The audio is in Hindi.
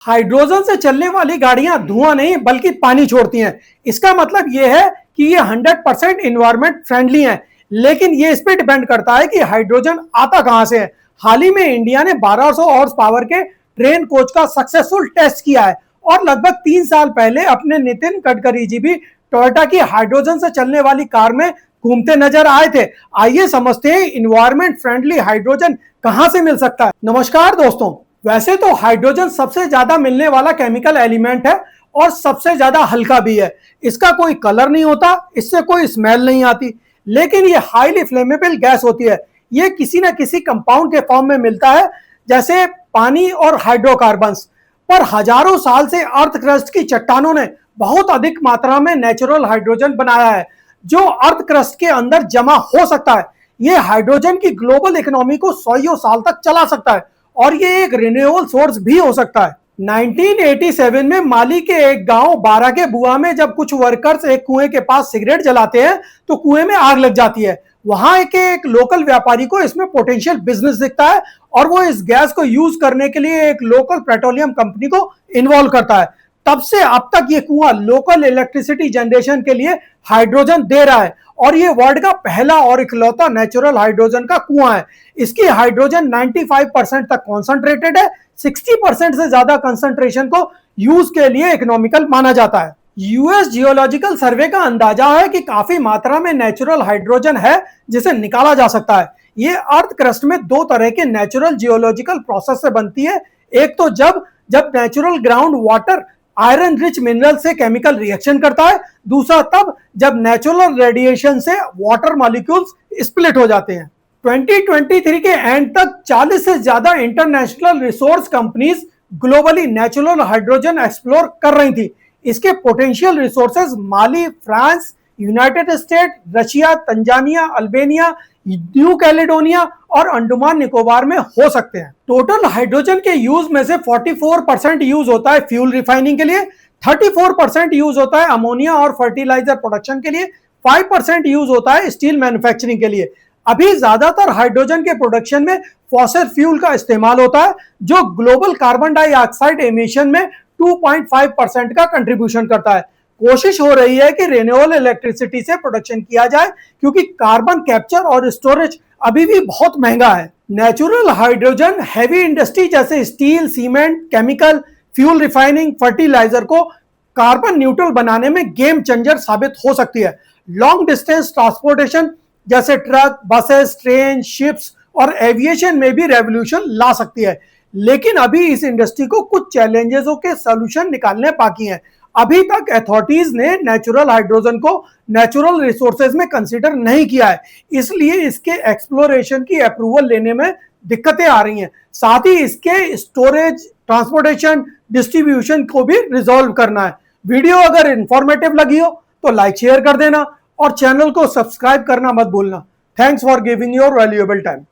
हाइड्रोजन से चलने वाली गाड़ियां धुआं नहीं बल्कि पानी छोड़ती हैं। इसका मतलब यह है कि ये 100% इन्वायरमेंट फ्रेंडली हैं। लेकिन ये इस पे डिपेंड करता है कि हाइड्रोजन आता कहां से है। हाल ही में इंडिया ने 1200 हॉर्स पावर के ट्रेन कोच का सक्सेसफुल टेस्ट किया है और लगभग 3 साल पहले अपने नितिन गडकरी जी भी टोयोटा की हाइड्रोजन से चलने वाली कार में घूमते नजर आए थे। आइए समझते हैं इन्वायरमेंट फ्रेंडली हाइड्रोजन कहां से मिल सकता है। नमस्कार दोस्तों, वैसे तो हाइड्रोजन सबसे ज्यादा मिलने वाला केमिकल एलिमेंट है और सबसे ज्यादा हल्का भी है। इसका कोई कलर नहीं होता, इससे कोई स्मेल नहीं आती, लेकिन ये हाईली फ्लेमेबल गैस होती है। ये किसी न किसी कंपाउंड के फॉर्म में मिलता है, जैसे पानी और हाइड्रोकार्बन्स। पर हजारों साल से अर्थ क्रस्ट की चट्टानों ने बहुत अधिक मात्रा में नेचुरल हाइड्रोजन बनाया है जो अर्थ क्रस्ट के अंदर जमा हो सकता है। ये हाइड्रोजन की ग्लोबल इकोनॉमी को 100 साल तक चला सकता है और ये एक रिन्यूएबल सोर्स भी हो सकता है। 1987 में माली के एक गांव बारा के बुआ में जब कुछ वर्कर्स एक कुएं के पास सिगरेट जलाते हैं तो कुएं में आग लग जाती है। वहां एक लोकल व्यापारी को इसमें पोटेंशियल बिजनेस दिखता है और वो इस गैस को यूज करने के लिए एक लोकल पेट्रोलियम कंपनी को इन्वॉल्व करता है। तब से अब तक ये कुआं लोकल इलेक्ट्रिसिटी जनरेशन के लिए हाइड्रोजन दे रहा है और ये वर्ल्ड का पहला और इकलौता नेचुरल हाइड्रोजन का कुआं है। इसकी हाइड्रोजन 95% तक कॉन्सेंट्रेटेड है। 60% से ज्यादा कंसंट्रेशन को यूज के लिए इकोनॉमिकल माना जाता है। यूएस जियोलॉजिकल सर्वे का अंदाजा है कि काफी मात्रा में नेचुरल हाइड्रोजन है जिसे निकाला जा सकता है। ये अर्थ क्रस्ट में दो तरह के नेचुरल जियोलॉजिकल प्रोसेस से बनती है। एक तो जब natural ground water iron rich mineral से केमिकल रिएक्शन करता है, दूसरा तब जब नेचुरल रेडिएशन से वाटर मॉलिक्यूल्स स्प्लिट हो जाते हैं। 2023 के एंड तक 40 से ज्यादा international resource companies globally natural hydrogen explore कर रही थी। इसके potential resources Mali, France, United State, Russia, Tanzania, Albania, New Caledonia और अंडमान निकोबार में हो सकते हैं। टोटल हाइड्रोजन के यूज में से 44% यूज होता है फ्यूल रिफाइनिंग के लिए, 34% यूज होता है अमोनिया और फर्टिलाइजर प्रोडक्शन के लिए, 5% यूज होता है स्टील मैन्युफैक्चरिंग के लिए। अभी ज्यादातर हाइड्रोजन के प्रोडक्शन में फॉसिल फ्यूल का इस्तेमाल होता है जो ग्लोबल कार्बन डाइऑक्साइड एमिशन में 2.5% का कंट्रीब्यूशन करता है। कोशिश हो रही है कि रिन्यूएबल इलेक्ट्रिसिटी से प्रोडक्शन किया जाए क्योंकि कार्बन कैप्चर और स्टोरेज अभी भी बहुत महंगा है। नेचुरल हाइड्रोजन हैवी इंडस्ट्री जैसे steel, cement, chemical, fuel refining, fertiliser को कार्बन न्यूट्रल बनाने में गेम चेंजर साबित हो सकती है। लॉन्ग डिस्टेंस ट्रांसपोर्टेशन जैसे ट्रक, बसेस, ट्रेन, शिप्स और एविएशन में भी रेवोल्यूशन ला सकती है। लेकिन अभी इस इंडस्ट्री को कुछ चैलेंजेसों के सॉल्यूशन निकालने बाकी हैं। अभी तक अथॉरिटीज ने नेचुरल हाइड्रोजन को नेचुरल रिसोर्सेज में कंसीडर नहीं किया है, इसलिए इसके एक्सप्लोरेशन की अप्रूवल लेने में दिक्कतें आ रही हैं। साथ ही इसके स्टोरेज, ट्रांसपोर्टेशन, डिस्ट्रीब्यूशन को भी रिजॉल्व करना है। वीडियो अगर इंफॉर्मेटिव लगी हो तो लाइक शेयर कर देना और चैनल को सब्सक्राइब करना मत भूलना। Thanks for giving your valuable time.